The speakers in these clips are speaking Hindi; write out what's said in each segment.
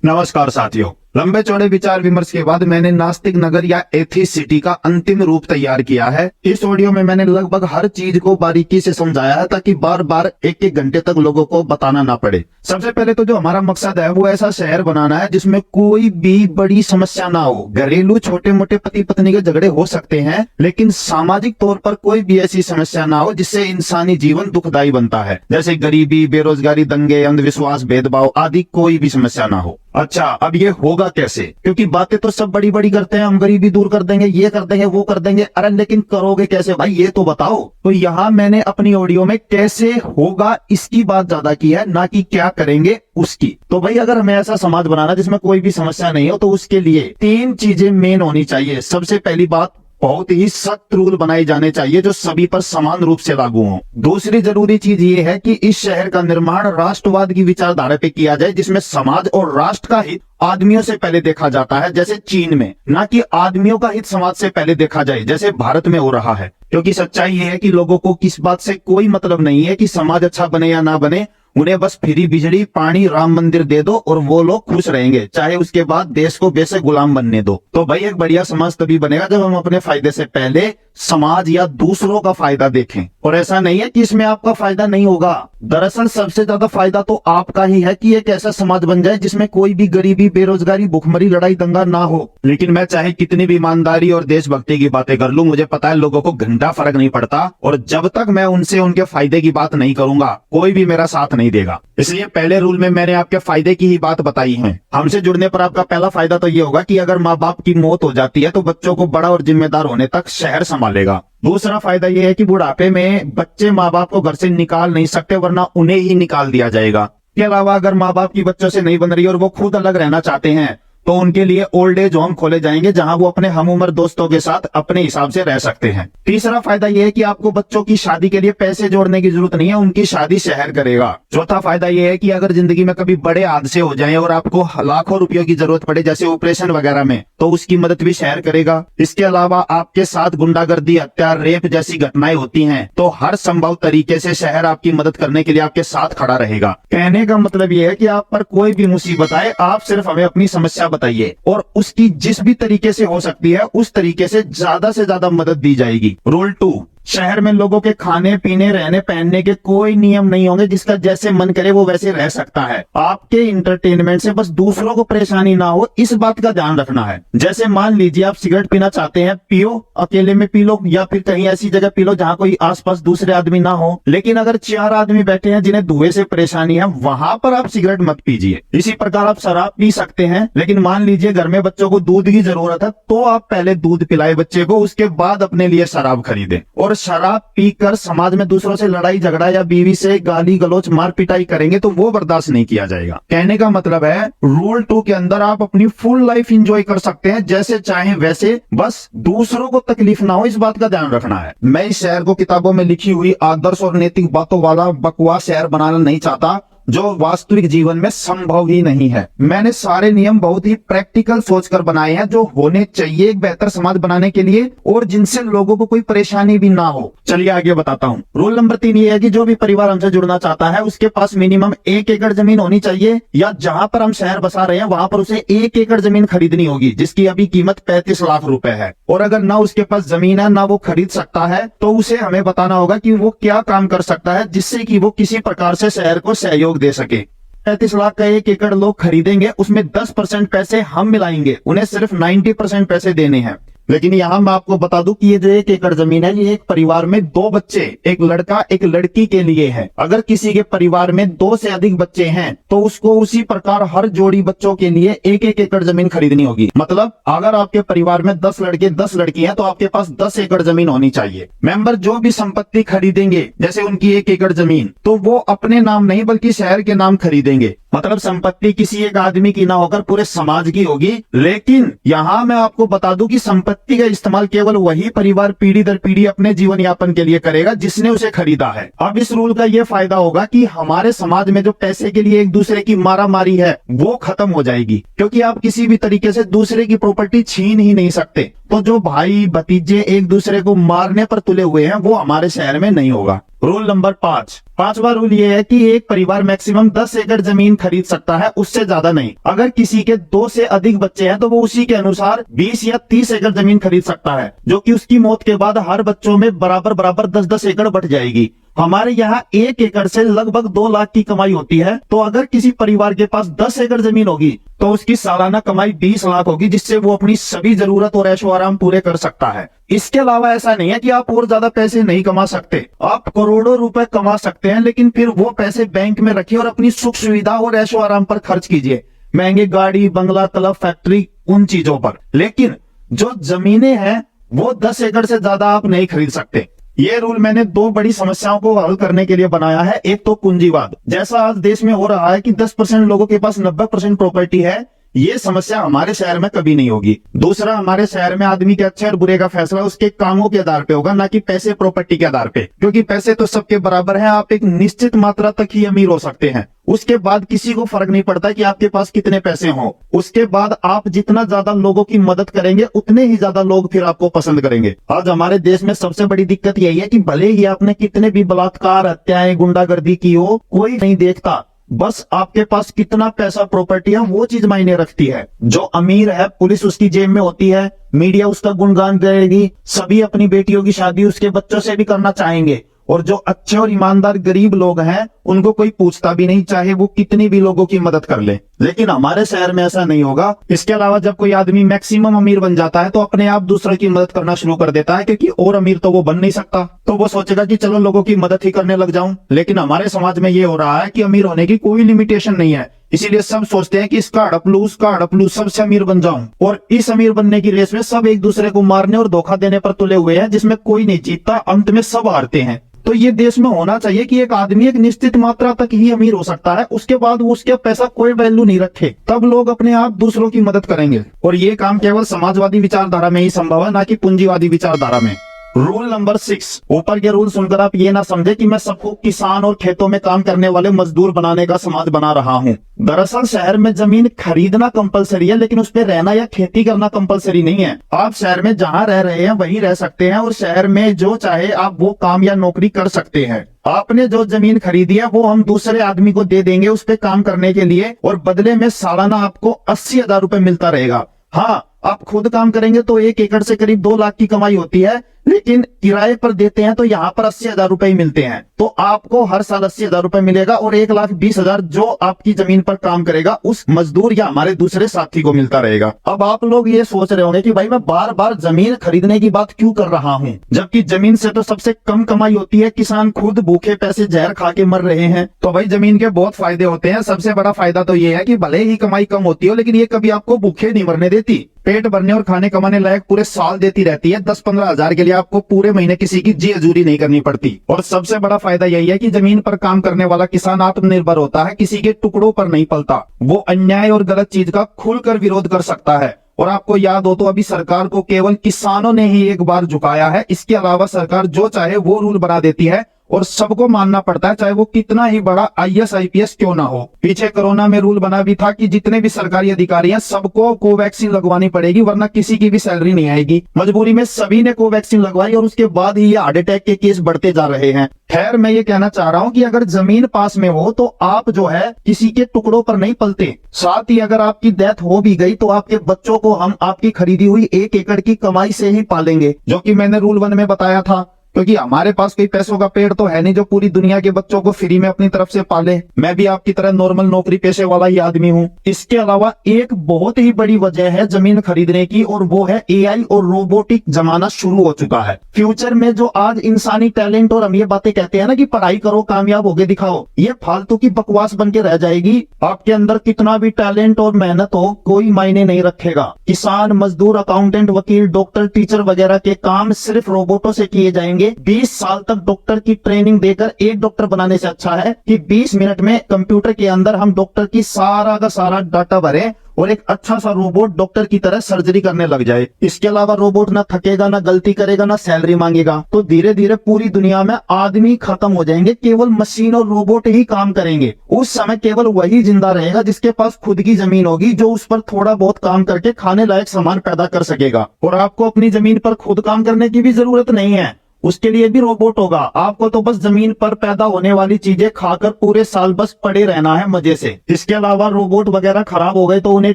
नमस्कार साथियों, लंबे चौड़े विचार विमर्श के बाद मैंने नास्तिक नगर या एथिसिटी का अंतिम रूप तैयार किया है। इस ऑडियो में मैंने लगभग हर चीज को बारीकी से समझाया है ताकि बार बार एक एक घंटे तक लोगों को बताना ना पड़े। सबसे पहले तो जो हमारा मकसद है वो ऐसा शहर बनाना है जिसमें कोई भी बड़ी समस्या ना हो। घरेलू छोटे मोटे पति पत्नी के झगड़े हो सकते हैं, लेकिन सामाजिक तौर पर कोई भी ऐसी समस्या ना हो जिससे इंसानी जीवन दुखदायी बनता है, जैसे गरीबी, बेरोजगारी, दंगे, अंधविश्वास, भेदभाव आदि कोई भी समस्या ना हो। अच्छा, अब ये होगा कैसे? क्योंकि बातें तो सब बड़ी बड़ी करते हैं, हम गरीबी दूर कर देंगे, ये कर देंगे, वो कर देंगे। अरे लेकिन करोगे कैसे भाई, ये तो बताओ। तो यहाँ मैंने अपनी ऑडियो में कैसे होगा इसकी बात ज्यादा की है, ना कि क्या करेंगे उसकी। तो भाई अगर हमें ऐसा समाज बनाना जिसमें कोई भी समस्या नहीं हो, तो उसके लिए 3 चीजें मेन होनी चाहिए। सबसे पहली बात, बहुत ही सख्त रूल बनाए जाने चाहिए जो सभी पर समान रूप से लागू हों। दूसरी जरूरी चीज ये है कि इस शहर का निर्माण राष्ट्रवाद की विचारधारा पे किया जाए, जिसमें समाज और राष्ट्र का हित आदमियों से पहले देखा जाता है, जैसे चीन में, ना कि आदमियों का हित समाज से पहले देखा जाए जैसे भारत में हो रहा है। क्योंकि सच्चाई ये है कि लोगों को किस बात से कोई मतलब नहीं है कि समाज अच्छा बने या ना बने। उन्हें बस फ्री बिजली, पानी, राम मंदिर दे दो और वो लोग खुश रहेंगे, चाहे उसके बाद देश को बेशक गुलाम बनने दो। तो भाई एक बढ़िया समाज तभी बनेगा जब हम अपने फायदे से पहले समाज या दूसरों का फायदा देखें। और ऐसा नहीं है कि इसमें आपका फायदा नहीं होगा, दरअसल सबसे ज्यादा फायदा तो आपका ही है कि एक ऐसा समाज बन जाए जिसमें कोई भी गरीबी, बेरोजगारी, भुखमरी, लड़ाई दंगा ना हो। लेकिन मैं चाहे कितनी भी ईमानदारी और देशभक्ति की बातें कर लूं, मुझे पता है लोगों को घंटा फर्क नहीं पड़ता, और जब तक मैं उनसे उनके फायदे की बात नहीं करूंगा कोई भी मेरा साथ नहीं देगा। इसलिए पहले रूल में मैंने आपके फायदे की ही बात बताई है। हमसे जुड़ने पर आपका पहला फायदा तो ये होगा कि अगर माँ बाप की मौत हो जाती है तो बच्चों को बड़ा और जिम्मेदार होने तक शहर संभालेगा। दूसरा फायदा यह है कि बुढ़ापे में बच्चे माँ बाप को घर से निकाल नहीं सकते, वरना उन्हें ही निकाल दिया जाएगा। इसके अलावा अगर माँ बाप की बच्चों से नहीं बन रही और वो खुद अलग रहना चाहते हैं तो उनके लिए ओल्ड एज होम खोले जाएंगे, जहां वो अपने हम उम्र दोस्तों के साथ अपने हिसाब से रह सकते हैं। तीसरा फायदा यह है कि आपको बच्चों की शादी के लिए पैसे जोड़ने की जरूरत नहीं है, उनकी शादी शहर करेगा। चौथा फायदा यह है कि अगर जिंदगी में कभी बड़े हादसे हो जाएं और आपको लाखों रुपयों की जरूरत पड़े, जैसे ऑपरेशन वगैरह में, तो उसकी मदद भी शहर करेगा। इसके अलावा आपके साथ गुंडागर्दी, हत्या, रेप जैसी घटनाएं होती हैं तो हर संभव तरीके से शहर आपकी मदद करने के लिए आपके साथ खड़ा रहेगा। कहने का मतलब यह है कि आप पर कोई भी मुसीबत आए, आप सिर्फ हमें अपनी समस्या बताइए और उसकी जिस भी तरीके से हो सकती है उस तरीके से ज्यादा मदद दी जाएगी। रूल 2, शहर में लोगों के खाने पीने, रहने पहनने के कोई नियम नहीं होंगे, जिसका जैसे मन करे वो वैसे रह सकता है। आपके इंटरटेनमेंट से बस दूसरों को परेशानी ना हो, इस बात का ध्यान रखना है। जैसे मान लीजिए आप सिगरेट पीना चाहते हैं, पियो, अकेले में पी लो या फिर कहीं ऐसी जगह पी लो जहाँ कोई आसपास दूसरे आदमी ना हो। लेकिन अगर 4 आदमी बैठे हैं जिन्हें धुएं से परेशानी है, वहां पर आप सिगरेट मत पीजिए। इसी प्रकार आप शराब पी सकते हैं, लेकिन मान लीजिए घर में बच्चों को दूध की जरूरत है तो आप पहले दूध पिलाए बच्चे को, उसके बाद अपने लिए शराब खरीदें। और शराब पीकर समाज में दूसरों से लड़ाई झगड़ा या बीवी से गाली गलौज, मार पिटाई करेंगे तो वो बर्दाश्त नहीं किया जाएगा। कहने का मतलब है रूल 2 के अंदर आप अपनी फुल लाइफ एंजॉय कर सकते हैं, जैसे चाहें वैसे, बस दूसरों को तकलीफ ना हो, इस बात का ध्यान रखना है। मैं इस शहर को किताबों में लिखी हुई आदर्श और नैतिक बातों वाला बकवास शहर बनाना नहीं चाहता जो वास्तविक जीवन में संभव ही नहीं है। मैंने सारे नियम बहुत ही प्रैक्टिकल सोचकर बनाए हैं, जो होने चाहिए एक बेहतर समाज बनाने के लिए और जिनसे लोगों को कोई परेशानी भी ना हो। चलिए आगे बताता हूँ। रूल नंबर 3 ये है कि जो भी परिवार हमसे जुड़ना चाहता है उसके पास मिनिमम 1 एकड़ जमीन होनी चाहिए, या जहां पर हम शहर बसा रहे हैं वहां पर उसे 1 एकड़ जमीन खरीदनी होगी, जिसकी अभी कीमत 35 लाख रुपए है। और अगर ना उसके पास जमीन है, ना वो खरीद सकता है, तो उसे हमें बताना होगा कि वो क्या काम कर सकता है जिससे कि वो किसी प्रकार से शहर को सहयोग दे सके। 35 लाख का 1 एकड़ लोग खरीदेंगे, उसमें 10% पैसे हम मिलाएंगे, उन्हें सिर्फ 90% पैसे देने हैं। लेकिन यहाँ मैं आपको बता दूं कि ये जो 1 एकड़ जमीन है, ये एक परिवार में 2 बच्चे, एक लड़का एक लड़की के लिए है। अगर किसी के परिवार में 2 से अधिक बच्चे हैं तो उसको उसी प्रकार हर जोड़ी बच्चों के लिए 1-1 एकड़ जमीन खरीदनी होगी। मतलब अगर आपके परिवार में 10 लड़के 10 लड़की हैं तो आपके पास 10 एकड़ जमीन होनी चाहिए। मेंबर जो भी संपत्ति खरीदेंगे, जैसे उनकी 1 एकड़ जमीन, तो वो अपने नाम नहीं बल्कि शहर के नाम खरीदेंगे। मतलब संपत्ति किसी एक आदमी की ना होकर पूरे समाज की होगी। लेकिन यहाँ मैं आपको बता दूं कि संपत्ति का इस्तेमाल केवल वही परिवार पीढ़ी दर पीढ़ी अपने जीवन यापन के लिए करेगा जिसने उसे खरीदा है। अब इस रूल का ये फायदा होगा कि हमारे समाज में जो पैसे के लिए एक दूसरे की मारा मारी है वो खत्म हो जाएगी, क्योंकि आप किसी भी तरीके से दूसरे की प्रॉपर्टी छीन ही नहीं सकते। तो जो भाई भतीजे एक दूसरे को मारने पर तुले हुए हैं वो हमारे शहर में नहीं होगा। रूल नंबर 5, पांचवा रूल ये है कि एक परिवार मैक्सिमम 10 एकड़ जमीन खरीद सकता है, उससे ज्यादा नहीं। अगर किसी के 2 से अधिक बच्चे हैं तो वो उसी के अनुसार 20 या 30 एकड़ जमीन खरीद सकता है, जो कि उसकी मौत के बाद हर बच्चों में बराबर बराबर 10-10 एकड़ बट जाएगी। हमारे यहाँ 1 एकड़ से लगभग 2 लाख की कमाई होती है, तो अगर किसी परिवार के पास 10 एकड़ जमीन होगी तो उसकी सालाना कमाई 20 लाख होगी, जिससे वो अपनी सभी जरूरत और ऐशो आराम पूरे कर सकता है। इसके अलावा ऐसा नहीं है कि आप और ज्यादा पैसे नहीं कमा सकते, आप करोड़ों रुपए कमा सकते हैं, लेकिन फिर वो पैसे बैंक में रखिए और अपनी सुख सुविधा और ऐशो आराम पर खर्च कीजिए, महंगे गाड़ी, बंगला, क्लब, फैक्ट्री, उन चीजों पर। लेकिन जो जमीनें हैं वो 10 एकड़ से ज्यादा आप नहीं खरीद सकते। ये रूल मैंने 2 बड़ी समस्याओं को हल करने के लिए बनाया है। एक तो पूंजीवाद, जैसा आज देश में हो रहा है कि 10% लोगों के पास 90% प्रॉपर्टी है, ये समस्या हमारे शहर में कभी नहीं होगी। दूसरा, हमारे शहर में आदमी के अच्छे और बुरे का फैसला उसके कामों के आधार पे होगा, ना कि पैसे प्रॉपर्टी के आधार पे, क्योंकि पैसे तो सबके बराबर हैं। आप एक निश्चित मात्रा तक ही अमीर हो सकते हैं, उसके बाद किसी को फर्क नहीं पड़ता कि आपके पास कितने पैसे हों। उसके बाद आप जितना ज्यादा लोगों की मदद करेंगे उतने ही ज्यादा लोग फिर आपको पसंद करेंगे। आज हमारे देश में सबसे बड़ी दिक्कत यही है कि भले ही आपने कितने भी बलात्कार, हत्याएं, गुंडागर्दी की हो, कोई नहीं देखता, बस आपके पास कितना पैसा प्रॉपर्टी है वो चीज मायने रखती है। जो अमीर है पुलिस उसकी जेब में होती है, मीडिया उसका गुणगान करेगी, सभी अपनी बेटियों की शादी उसके बच्चों से भी करना चाहेंगे, और जो अच्छे और ईमानदार गरीब लोग हैं उनको कोई पूछता भी नहीं, चाहे वो कितनी भी लोगों की मदद कर ले। लेकिन हमारे शहर में ऐसा नहीं होगा। इसके अलावा जब कोई आदमी मैक्सिमम अमीर बन जाता है तो अपने आप दूसरों की मदद करना शुरू कर देता है, क्योंकि और अमीर तो वो बन नहीं सकता, तो वो सोचेगा कि चलो लोगों की मदद ही करने लग जाऊं। लेकिन हमारे समाज में ये हो रहा है कि अमीर होने की कोई लिमिटेशन नहीं है, इसीलिए सब सोचते हैं कि इसका हड़प लूं, उसका हड़प लूं, सबसे अमीर बन जाऊं। और इस अमीर बनने की रेस में सब एक दूसरे को मारने और धोखा देने पर तुले हुए हैं, जिसमें कोई नहीं जीतता, अंत में सब हारते हैं। तो ये देश में होना चाहिए कि एक आदमी एक निश्चित मात्रा तक ही अमीर हो सकता है, उसके बाद वो उसके पैसा कोई वैल्यू नहीं रखे, तब लोग अपने आप दूसरों की मदद करेंगे। और ये काम केवल समाजवादी विचारधारा में ही संभव है, ना कि पूंजीवादी विचारधारा में। रूल नंबर 6, ऊपर के रूल सुनकर आप ये ना समझे कि मैं सबको किसान और खेतों में काम करने वाले मजदूर बनाने का समाज बना रहा हूँ। दरअसल शहर में जमीन खरीदना कंपलसरी है, लेकिन उस पे रहना या खेती करना कंपलसरी नहीं है। आप शहर में जहाँ रह रहे हैं वहीं रह सकते हैं, और शहर में जो चाहे आप वो काम या नौकरी कर सकते हैं। आपने जो जमीन खरीदी है वो हम दूसरे आदमी को दे देंगे उस पे काम करने के लिए, और बदले में सालाना आपको 80,000 रुपए मिलता रहेगा। हाँ, आप खुद काम करेंगे तो 1 एकड़ से करीब 2 लाख की कमाई होती है, लेकिन किराए पर देते हैं तो यहाँ पर 80,000 रुपए ही मिलते हैं। तो आपको हर साल 80,000 रुपए मिलेगा, और 1,20,000 जो आपकी जमीन पर काम करेगा उस मजदूर या हमारे दूसरे साथी को मिलता रहेगा। अब आप लोग ये सोच रहे होंगे कि भाई मैं बार बार जमीन खरीदने की बात क्यों कर रहा हूँ, जबकि जमीन से तो सबसे कम कमाई होती है, किसान खुद भूखे पैसे जहर खा के मर रहे हैं। तो भाई जमीन के बहुत फायदे होते हैं। सबसे बड़ा फायदा तो ये है कि भले ही कमाई कम होती हो, लेकिन ये कभी आपको भूखे नहीं मरने देती, पेट भरने और खाने कमाने लायक पूरे साल देती रहती है। 10-15 हजार के लिए आपको पूरे महीने किसी की जी हजूरी नहीं करनी पड़ती। और सबसे बड़ा फायदा यही है कि जमीन पर काम करने वाला किसान आत्मनिर्भर होता है, किसी के टुकड़ों पर नहीं पलता। वो अन्याय और गलत चीज का खुलकर विरोध कर सकता है। और आपको याद हो तो अभी सरकार को केवल किसानों ने ही एक बार झुकाया है, इसके अलावा सरकार जो चाहे वो रूल बना देती है और सबको मानना पड़ता है, चाहे वो कितना ही बड़ा IAS IPS क्यों ना हो। पीछे कोरोना में रूल बना भी था कि जितने भी सरकारी अधिकारी हैं सबको कोवैक्सीन लगवानी पड़ेगी, वरना किसी की भी सैलरी नहीं आएगी। मजबूरी में सभी ने कोवैक्सीन लगवाई, और उसके बाद ही ये हार्ट अटैक के केस बढ़ते जा रहे हैं। खैर, मैं ये कहना चाह रहा हूँ कि अगर जमीन पास में हो तो आप जो है किसी के टुकड़ों पर नहीं पलते। साथ ही अगर आपकी डेथ हो भी गई तो आपके बच्चों को हम आपकी खरीदी हुई 1 एकड़ की कमाई से ही पालेंगे, जो कि मैंने रूल 1 में बताया था। क्योंकि हमारे पास कोई पैसों का पेड़ तो है नहीं जो पूरी दुनिया के बच्चों को फ्री में अपनी तरफ से पाले। मैं भी आपकी तरह नॉर्मल नौकरी पेशे वाला ही आदमी हूँ। इसके अलावा एक बहुत ही बड़ी वजह है जमीन खरीदने की, और वो है AI और रोबोटिक जमाना शुरू हो चुका है। फ्यूचर में जो आज इंसानी टैलेंट और हम ये बातें कहते हैं ना कि पढ़ाई करो कामयाब होके दिखाओ, ये फालतू की बकवास बन के रह जाएगी। आपके अंदर कितना भी टैलेंट और मेहनत हो कोई मायने नहीं रखेगा। किसान, मजदूर, अकाउंटेंट, वकील, डॉक्टर, टीचर वगैरह के काम सिर्फ रोबोटों से किए जाएंगे, बनाएंगे। 20 साल तक डॉक्टर की ट्रेनिंग देकर एक डॉक्टर बनाने से अच्छा है कि 20 मिनट में कंप्यूटर के अंदर हम डॉक्टर की सारा का सारा डाटा भरें और एक अच्छा सा रोबोट डॉक्टर की तरह सर्जरी करने लग जाए। इसके अलावा रोबोट ना थकेगा, ना गलती करेगा, ना सैलरी मांगेगा। तो धीरे धीरे पूरी दुनिया में आदमी खत्म हो जाएंगे, केवल मशीन और रोबोट ही काम करेंगे। उस समय केवल वही जिंदा रहेगा जिसके पास खुद की जमीन होगी, जो उस पर थोड़ा बहुत काम करके खाने लायक सामान पैदा कर सकेगा। और आपको अपनी जमीन पर खुद काम करने की भी जरूरत नहीं है, उसके लिए भी रोबोट होगा। आपको तो बस जमीन पर पैदा होने वाली चीजें खाकर पूरे साल बस पड़े रहना है मजे से। इसके अलावा रोबोट वगैरह खराब हो गए तो उन्हें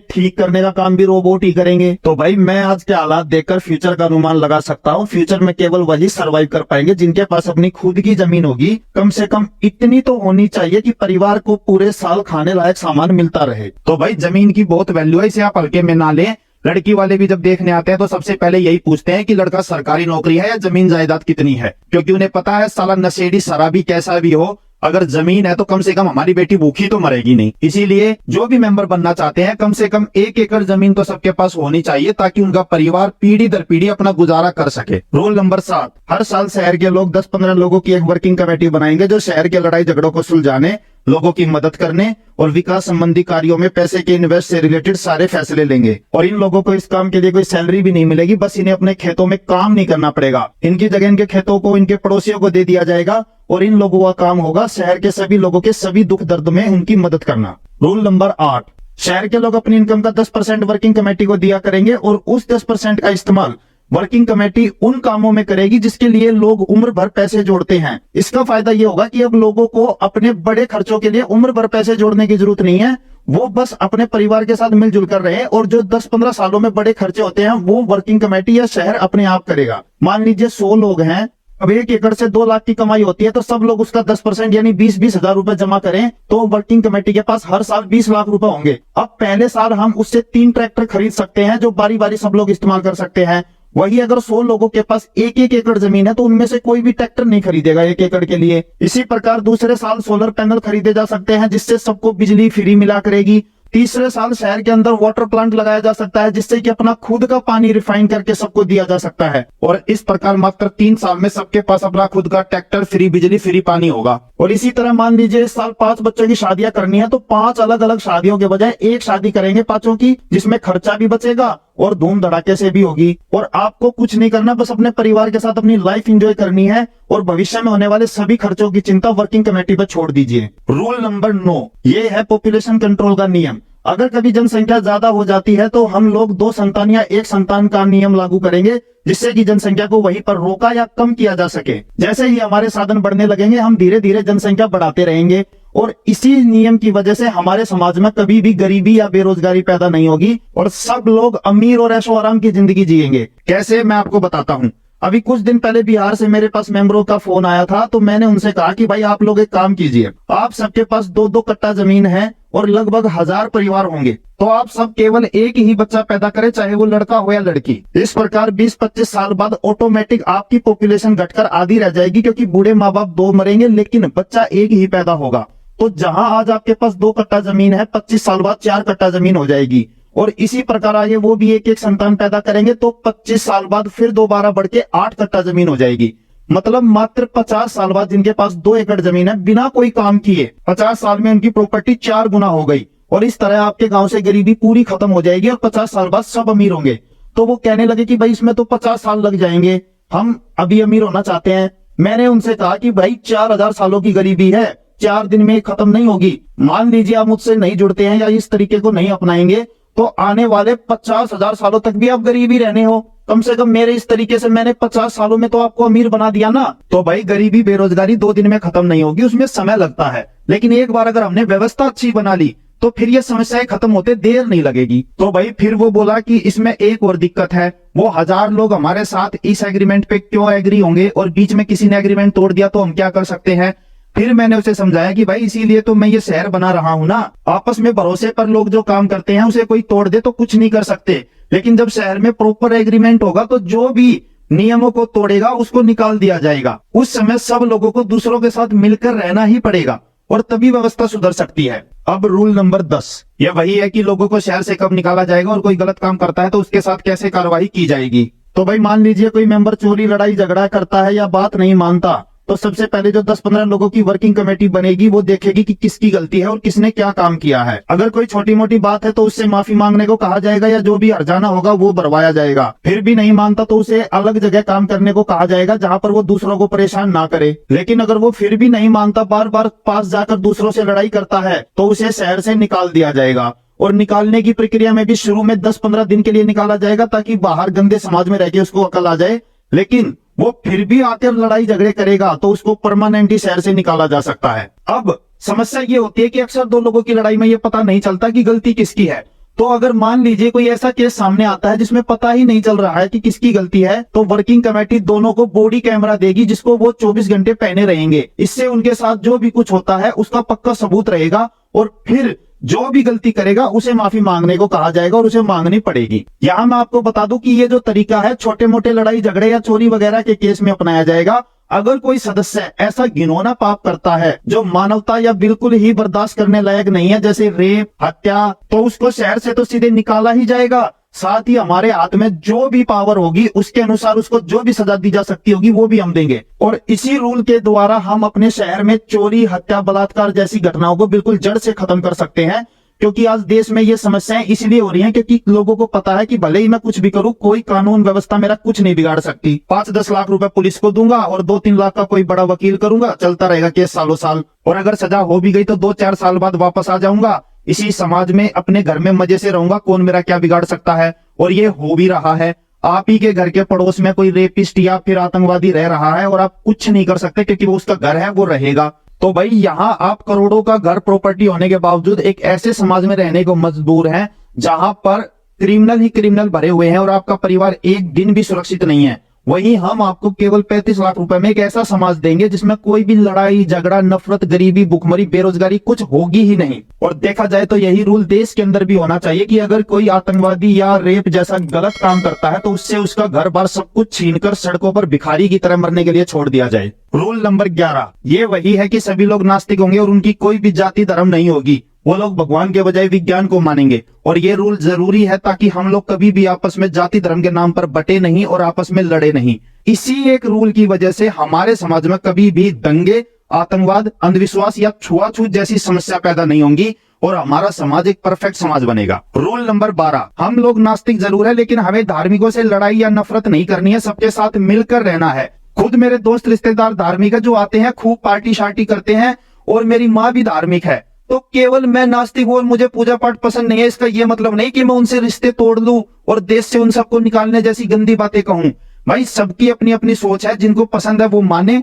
ठीक करने का काम भी रोबोट ही करेंगे। तो भाई मैं आज के हालात देखकर फ्यूचर का अनुमान लगा सकता हूँ। फ्यूचर में केवल वही सर्वाइव कर पाएंगे जिनके पास अपनी खुद की जमीन होगी। कम से कम इतनी तो होनी चाहिए कि परिवार को पूरे साल खाने लायक सामान मिलता रहे। तो भाई जमीन की बहुत वैल्यू है, इसे आप हल्के में ना लें। लड़की वाले भी जब देखने आते हैं तो सबसे पहले यही पूछते हैं कि लड़का सरकारी नौकरी है या जमीन जायदाद कितनी है, क्योंकि उन्हें पता है साला नशेड़ी शराबी कैसा भी हो, अगर जमीन है तो कम से कम हमारी बेटी भूखी तो मरेगी नहीं। इसीलिए जो भी मेंबर बनना चाहते हैं कम से कम 1 एकड़ जमीन तो सबके पास होनी चाहिए, ताकि उनका परिवार पीढ़ी दर पीढ़ी अपना गुजारा कर सके। रूल नंबर 7, हर साल शहर के लोग 10-15 लोगों की एक वर्किंग कमेटी बनाएंगे, जो शहर के लड़ाई झगड़ों को सुलझाने, लोगों की मदद करने और विकास संबंधी कार्यों में पैसे के इन्वेस्ट से रिलेटेड सारे फैसले लेंगे। और इन लोगों को इस काम के लिए कोई सैलरी भी नहीं मिलेगी, बस इन्हें अपने खेतों में काम नहीं करना पड़ेगा। इनकी जगह इनके खेतों को इनके पड़ोसियों को दे दिया जाएगा और इन लोगों का काम होगा शहर के सभी लोगों के सभी दुख दर्द में उनकी मदद करना। रूल नंबर 8, शहर के लोग अपनी इनकम का 10% वर्किंग कमेटी को दिया करेंगे और उस 10% का इस्तेमाल वर्किंग कमेटी उन कामों में करेगी जिसके लिए लोग उम्र भर पैसे जोड़ते हैं। इसका फायदा ये होगा कि अब लोगों को अपने बड़े खर्चों के लिए उम्र भर पैसे जोड़ने की जरूरत नहीं है, वो बस अपने परिवार के साथ मिलजुल कर रहे, और जो 10-15 सालों में बड़े खर्चे होते हैं वो वर्किंग कमेटी या शहर अपने आप करेगा। मान लीजिए 100 लोग हैं, अब 1 एकड़ से 2 लाख की कमाई होती है, तो सब लोग उसका 10% यानी 20-20 हजार रुपए जमा करें तो वर्किंग कमेटी के पास हर साल 20 लाख रुपए होंगे। अब पहले साल हम उससे 3 ट्रैक्टर खरीद सकते हैं जो बारी बारी सब लोग इस्तेमाल कर सकते हैं। वही अगर 100 लोगों के पास 1-1 एकड़ जमीन है तो उनमें से कोई भी ट्रैक्टर नहीं खरीदेगा 1 एकड़ के लिए। इसी प्रकार दूसरे साल सोलर पैनल खरीदे जा सकते हैं जिससे सबको बिजली फ्री मिला करेगी। तीसरे साल शहर के अंदर वाटर प्लांट लगाया जा सकता है जिससे कि अपना खुद का पानी रिफाइन करके सबको दिया जा सकता है। और इस प्रकार मात्र 3 साल में सबके पास अपना खुद का ट्रैक्टर, फ्री बिजली, फ्री पानी होगा। और इसी तरह मान लीजिए इस साल 5 बच्चों की शादियां करनी है तो 5 अलग अलग शादियों के बजाय एक शादी करेंगे 5 की, जिसमें खर्चा भी बचेगा और धूम धड़ाके से भी होगी। और आपको कुछ नहीं करना, बस अपने परिवार के साथ अपनी लाइफ एंजॉय करनी है और भविष्य में होने वाले सभी खर्चों की चिंता वर्किंग कमेटी पर छोड़ दीजिए। रूल नंबर 9, ये है पॉपुलेशन कंट्रोल का नियम। अगर कभी जनसंख्या ज्यादा हो जाती है तो हम लोग 2 संतान या 1 संतान का नियम लागू करेंगे, जिससे कि जनसंख्या को वहीं पर रोका या कम किया जा सके। जैसे ही हमारे साधन बढ़ने लगेंगे हम धीरे धीरे जनसंख्या बढ़ाते रहेंगे और इसी नियम की वजह से हमारे समाज में कभी भी गरीबी या बेरोजगारी पैदा नहीं होगी और सब लोग अमीर और ऐशो आराम की जिंदगी जिएंगे। कैसे, मैं आपको बताता हूँ। अभी कुछ दिन पहले बिहार से मेरे पास मेंबरों का फोन आया था, तो मैंने उनसे कहा कि भाई आप लोग एक काम कीजिए, आप सबके पास 2-2 कट्टा जमीन है और लगभग 1000 परिवार होंगे, तो आप सब केवल एक ही बच्चा पैदा करें, चाहे वो लड़का हो या लड़की। इस प्रकार 20-25 साल बाद ऑटोमेटिक आपकी पॉपुलेशन घटकर आधी रह जाएगी, क्योंकि बूढ़े माँ बाप 2 मरेंगे लेकिन बच्चा एक ही पैदा होगा। तो जहां आज आपके पास 2 कट्टा जमीन है, 25 साल बाद 4 कट्टा जमीन हो जाएगी। और इसी प्रकार आगे वो भी 1-1 संतान पैदा करेंगे तो 25 साल बाद फिर दोबारा बढ़ के 8 कट्टा जमीन हो जाएगी। मतलब मात्र 50 साल बाद जिनके पास 2 एकड़ जमीन है, बिना कोई काम किए 50 साल में उनकी प्रॉपर्टी 4 गुना हो गई। और इस तरह आपके गांव से गरीबी पूरी खत्म हो जाएगी और 50 साल बाद सब अमीर होंगे। तो वो कहने लगे कि भाई इसमें तो 50 साल लग जाएंगे, हम अभी अमीर होना चाहते हैं। मैंने उनसे कहा कि भाई 4000 सालों की गरीबी है, 4 दिन में खत्म नहीं होगी। मान लीजिए आप मुझसे नहीं जुड़ते हैं या इस तरीके को नहीं अपनाएंगे तो आने वाले 50,000 सालों तक भी आप गरीब ही रहने हो। कम से कम मेरे इस तरीके से मैंने 50 सालों में तो आपको अमीर बना दिया ना। तो भाई गरीबी बेरोजगारी 2 दिन में खत्म नहीं होगी, उसमें समय लगता है, लेकिन एक बार अगर हमने व्यवस्था अच्छी बना ली तो फिर ये समस्याएं खत्म होते देर नहीं लगेगी। तो भाई फिर वो बोला कि इसमें एक और दिक्कत है, वो 1000 लोग हमारे साथ इस एग्रीमेंट पे क्यों एग्री होंगे और बीच में किसी ने एग्रीमेंट तोड़ दिया तो हम क्या कर सकते हैं। फिर मैंने उसे समझाया कि भाई इसीलिए तो मैं ये शहर बना रहा हूं ना, आपस में भरोसे पर लोग जो काम करते हैं उसे कोई तोड़ दे तो कुछ नहीं कर सकते, लेकिन जब शहर में प्रॉपर एग्रीमेंट होगा तो जो भी नियमों को तोड़ेगा उसको निकाल दिया जाएगा। उस समय सब लोगों को दूसरों के साथ मिलकर रहना ही पड़ेगा और तभी व्यवस्था सुधर सकती है। अब रूल नंबर 10, यह वही है कि लोगों को शहर से कब निकाला जाएगा और कोई गलत काम करता है तो उसके साथ कैसे कार्रवाई की जाएगी। तो भाई मान लीजिए कोई मेंबर चोरी लड़ाई झगड़ा करता है या बात नहीं मानता, तो सबसे पहले जो 10-15 लोगों की वर्किंग कमेटी बनेगी वो देखेगी कि किसकी गलती है और किसने क्या काम किया है। अगर कोई छोटी मोटी बात है तो उससे माफी मांगने को कहा जाएगा या जो भी हर्जाना होगा वो भरवाया जाएगा। फिर भी नहीं मानता तो उसे अलग जगह काम करने को कहा जाएगा जहां पर वो दूसरों को परेशान ना करे। लेकिन अगर वो फिर भी नहीं मानता, बार बार पास जाकर दूसरों से लड़ाई करता है, तो उसे शहर से निकाल दिया जाएगा। और निकालने की प्रक्रिया में भी शुरू में 10-15 दिन के लिए निकाला जाएगा ताकि बाहर गंदे समाज में रह के उसको अकल आ जाए। लेकिन वो फिर भी आकर लड़ाई झगड़े करेगा तो उसको परमानेंटली शहर से निकाला जा सकता है। अब समस्या ये होती है कि अक्सर दो लोगों की लड़ाई में ये पता नहीं चलता कि गलती किसकी है। तो अगर मान लीजिए कोई ऐसा केस सामने आता है जिसमें पता ही नहीं चल रहा है कि किसकी गलती है, तो वर्किंग कमेटी दोनों को बॉडी कैमरा देगी जिसको वो 24 घंटे पहने रहेंगे। इससे उनके साथ जो भी कुछ होता है उसका पक्का सबूत रहेगा और फिर जो भी गलती करेगा उसे माफी मांगने को कहा जाएगा और उसे मांगनी पड़ेगी। यहाँ मैं आपको बता दूं कि ये जो तरीका है छोटे मोटे लड़ाई झगड़े या चोरी वगैरह के केस में अपनाया जाएगा। अगर कोई सदस्य ऐसा घिनौना पाप करता है जो मानवता या बिल्कुल ही बर्दाश्त करने लायक नहीं है, जैसे रेप, हत्या, तो उसको शहर से तो सीधे निकाला ही जाएगा। साथ ही हमारे हाथ में जो भी पावर होगी उसके अनुसार उसको जो भी सजा दी जा सकती होगी वो भी हम देंगे। और इसी रूल के द्वारा हम अपने शहर में चोरी, हत्या, बलात्कार जैसी घटनाओं को बिल्कुल जड़ से खत्म कर सकते हैं। क्योंकि आज देश में ये समस्याएं इसलिए हो रही हैं क्योंकि लोगों को पता है कि भले ही मैं कुछ भी करूं, कोई कानून व्यवस्था मेरा कुछ नहीं बिगाड़ सकती। 5-10 लाख रुपए पुलिस को दूंगा और 2-3 लाख का कोई बड़ा वकील करूंगा, चलता रहेगा केस सालों साल। और अगर सजा हो भी गई तो 2-4 साल बाद वापस आ जाऊंगा, इसी समाज में अपने घर में मजे से रहूंगा, कौन मेरा क्या बिगाड़ सकता है। और ये हो भी रहा है। आप ही के घर के पड़ोस में कोई रेपिस्ट या फिर आतंकवादी रह रहा है और आप कुछ नहीं कर सकते क्योंकि वो उसका घर है, वो रहेगा। तो भाई यहाँ आप करोड़ों का घर प्रॉपर्टी होने के बावजूद एक ऐसे समाज में रहने को मजबूर हैं जहां पर क्रिमिनल ही क्रिमिनल भरे हुए हैं और आपका परिवार एक दिन भी सुरक्षित नहीं है। वहीं हम आपको केवल 35 लाख रुपए में एक ऐसा समाज देंगे जिसमें कोई भी लड़ाई झगड़ा, नफरत, गरीबी, भुखमरी, बेरोजगारी कुछ होगी ही नहीं। और देखा जाए तो यही रूल देश के अंदर भी होना चाहिए कि अगर कोई आतंकवादी या रेप जैसा गलत काम करता है तो उससे उसका घर बार सब कुछ छीनकर सड़कों पर भिखारी की तरह मरने के लिए छोड़ दिया जाए। रूल नंबर 11 ये वही है कि सभी लोग नास्तिक होंगे और उनकी कोई भी जाति धर्म नहीं होगी। वो लोग भगवान के बजाय विज्ञान को मानेंगे। और ये रूल जरूरी है ताकि हम लोग कभी भी आपस में जाति धर्म के नाम पर बटे नहीं और आपस में लड़े नहीं। इसी एक रूल की वजह से हमारे समाज में कभी भी दंगे, आतंकवाद, अंधविश्वास या छुआछूत जैसी समस्या पैदा नहीं होंगी और हमारा समाज एक परफेक्ट समाज बनेगा। रूल नंबर 12 हम लोग नास्तिक जरूर है लेकिन हमें धार्मिकों से लड़ाई या नफरत नहीं करनी है, सबके साथ मिलकर रहना है। खुद मेरे दोस्त रिश्तेदार धार्मिक है जो आते हैं, खूब पार्टी शार्टी करते हैं और मेरी माँ भी धार्मिक है। तो केवल मैं नास्तिक हूं और मुझे पूजा पाठ पसंद नहीं है, इसका ये मतलब नहीं कि मैं उनसे रिश्ते तोड़ लूं और देश से उन सबको निकालने जैसी गंदी बातें कहूं। भाई सबकी अपनी अपनी सोच है, जिनको पसंद है वो माने,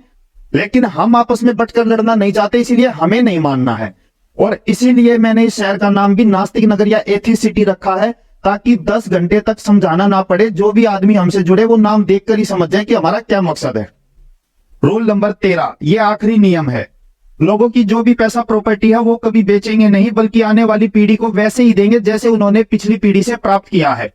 लेकिन हम आपस में बटकर लड़ना नहीं चाहते, इसीलिए हमें नहीं मानना है। और इसीलिए मैंने इस शहर का नाम भी नास्तिक नगर या एथी सिटी रखा है ताकि 10 घंटे तक समझाना ना पड़े। जो भी आदमी हमसे जुड़े वो नाम देखकर ही समझ जाए कि हमारा क्या मकसद है। रूल नंबर 13 ये आखिरी नियम है। लोगों की जो भी पैसा प्रॉपर्टी है वो कभी बेचेंगे नहीं, बल्कि आने वाली पीढ़ी को वैसे ही देंगे जैसे उन्होंने पिछली पीढ़ी से प्राप्त किया है।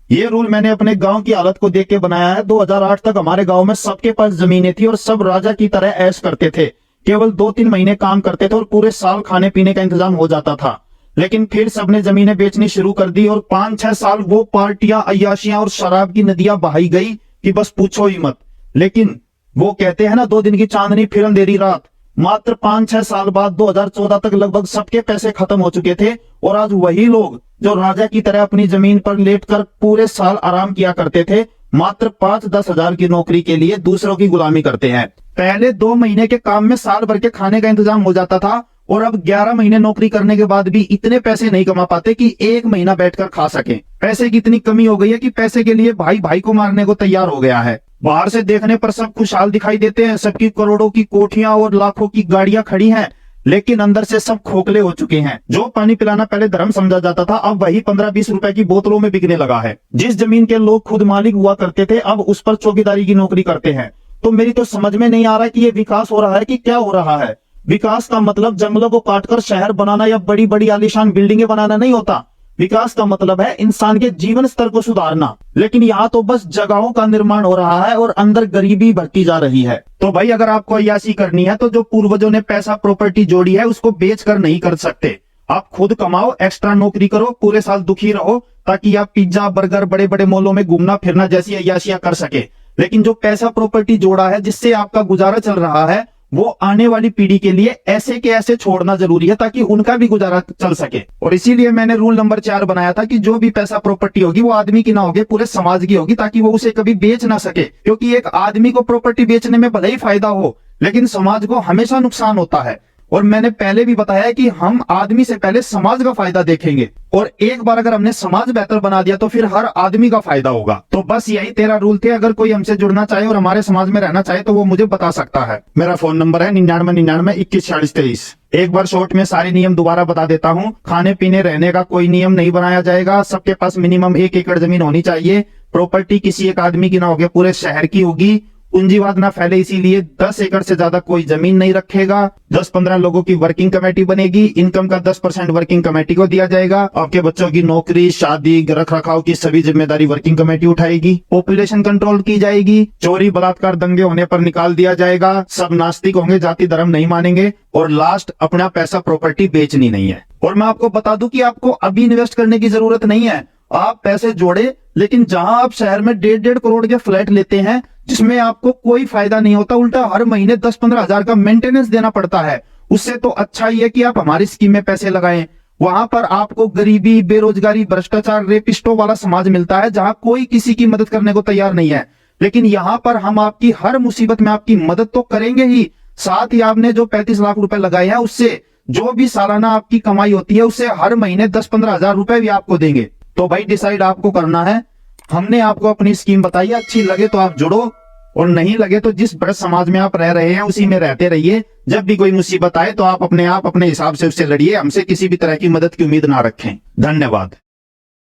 ये रूल मैंने अपने गांव की हालत को देख के बनाया है। 2008 तक हमारे गांव में सबके पास जमीनें थी और सब राजा की तरह ऐश करते थे। केवल 2-3 महीने काम करते थे और पूरे साल खाने पीने का इंतजाम हो जाता था। लेकिन फिर सबने जमीनें बेचनी शुरू कर दी और 5-6 साल वो पार्टियां, अय्याशियां और शराब की नदियां बहाई गई कि बस पूछो ही मत। लेकिन वो कहते हैं ना, 2 दिन की चांदनी फिर अंधेरी रात। मात्र 5-6 साल बाद 2014 तक लगभग सबके पैसे खत्म हो चुके थे और आज वही लोग जो राजा की तरह अपनी जमीन पर लेटकर पूरे साल आराम किया करते थे, मात्र 5-10 हजार की नौकरी के लिए दूसरों की गुलामी करते हैं। पहले 2 महीने के काम में साल भर के खाने का इंतजाम हो जाता था और अब 11 महीने नौकरी करने के बाद भी इतने पैसे नहीं कमा पाते कि 1 महीना बैठकर खा सके। पैसे की इतनी कमी हो गई है कि पैसे के लिए भाई भाई को मारने को तैयार हो गया है। बाहर से देखने पर सब खुशहाल दिखाई देते हैं, सबकी करोड़ों की कोठियां और लाखों की गाड़ियां खड़ी हैं, लेकिन अंदर से सब खोखले हो चुके हैं। जो पानी पिलाना पहले धर्म समझा जाता था, अब वही 15-20 रुपए की बोतलों में बिकने लगा है। जिस जमीन के लोग खुद मालिक हुआ करते थे, अब उस पर चौकीदारी की नौकरी करते हैं। तो मेरी तो समझ में नहीं आ रहा कि ये विकास हो रहा है कि क्या हो रहा है। विकास का मतलब जंगलों को काटकर शहर बनाना या बड़ी बड़ी आलीशान बिल्डिंगें बनाना नहीं होता। विकास का मतलब है इंसान के जीवन स्तर को सुधारना। लेकिन यहाँ तो बस जगहों का निर्माण हो रहा है और अंदर गरीबी बढ़ती जा रही है। तो भाई अगर आपको अय्याशी करनी है तो जो पूर्वजों ने पैसा प्रॉपर्टी जोड़ी है उसको बेच कर नहीं कर सकते। आप खुद कमाओ, एक्स्ट्रा नौकरी करो, पूरे साल दुखी रहो, ताकि आप पिज्जा बर्गर बड़े बड़े मॉलों में घूमना फिरना जैसी अय्याशियां कर सके। लेकिन जो पैसा प्रॉपर्टी जोड़ा है, जिससे आपका गुजारा चल रहा है, वो आने वाली पीढ़ी के लिए ऐसे के ऐसे छोड़ना जरूरी है, ताकि उनका भी गुजारा चल सके। और इसीलिए मैंने रूल नंबर 4 बनाया था कि जो भी पैसा प्रॉपर्टी होगी वो आदमी की ना होगी, पूरे समाज की होगी, ताकि वो उसे कभी बेच ना सके। क्योंकि एक आदमी को प्रॉपर्टी बेचने में भले ही फायदा हो, लेकिन समाज को हमेशा नुकसान होता है। और मैंने पहले भी बताया कि हम आदमी से पहले समाज का फायदा देखेंगे, और एक बार अगर हमने समाज बेहतर बना दिया तो फिर हर आदमी का फायदा होगा। तो बस यही 13 रूल थे। अगर कोई हमसे जुड़ना चाहे और हमारे समाज में रहना चाहे तो वो मुझे बता सकता है। मेरा फोन नंबर है 9999214623। एक बार शॉर्ट में सारे नियम दोबारा बता देता हूँ। खाने पीने रहने का कोई नियम नहीं बनाया जाएगा। सबके पास मिनिमम 1 एकड़ जमीन होनी चाहिए। प्रॉपर्टी किसी एक आदमी की ना होगी, पूरे शहर की होगी। पूंजीवाद ना फैले, इसीलिए 10 एकड़ से ज्यादा कोई जमीन नहीं रखेगा। 10-15 लोगों की वर्किंग कमेटी बनेगी। इनकम का 10% वर्किंग कमेटी को दिया जाएगा। आपके बच्चों की नौकरी, शादी, रख रखाव की सभी जिम्मेदारी वर्किंग कमेटी उठाएगी। पॉपुलेशन कंट्रोल की जाएगी। चोरी बलात्कार दंगे होने पर निकाल दिया जाएगा। सब नास्तिक होंगे, जाति धर्म नहीं मानेंगे। और लास्ट, अपना पैसा प्रॉपर्टी बेचनी नहीं है। और मैं आपको बता दूं कि आपको अभी इन्वेस्ट करने की जरूरत नहीं है। आप पैसे जोड़े, लेकिन जहां आप शहर में 1.5 करोड़ के फ्लैट लेते हैं, जिसमें आपको कोई फायदा नहीं होता, उल्टा हर महीने 10-15 हजार का मेंटेनेंस देना पड़ता है, उससे तो अच्छा ही है कि आप हमारी स्कीम में पैसे लगाएं। वहां पर आपको गरीबी, बेरोजगारी, भ्रष्टाचार, रेपिस्टों वाला समाज मिलता है, जहां कोई किसी की मदद करने को तैयार नहीं है। लेकिन यहां पर हम आपकी हर मुसीबत में आपकी मदद तो करेंगे ही, साथ ही आपने जो 35 लाख रुपए लगाए हैं, उससे जो भी सालाना आपकी कमाई होती है, उससे हर महीने 10-15 हजार रुपए भी आपको देंगे। तो भाई डिसाइड आपको करना है। हमने आपको अपनी स्कीम बताई है, अच्छी लगे तो आप जुड़ो, और नहीं लगे तो जिस बड़े समाज में आप रह रहे हैं उसी में रहते रहिए। जब भी कोई मुसीबत आए तो आप अपने हिसाब से उससे लड़िए। हमसे किसी भी तरह की मदद की उम्मीद ना रखें। धन्यवाद।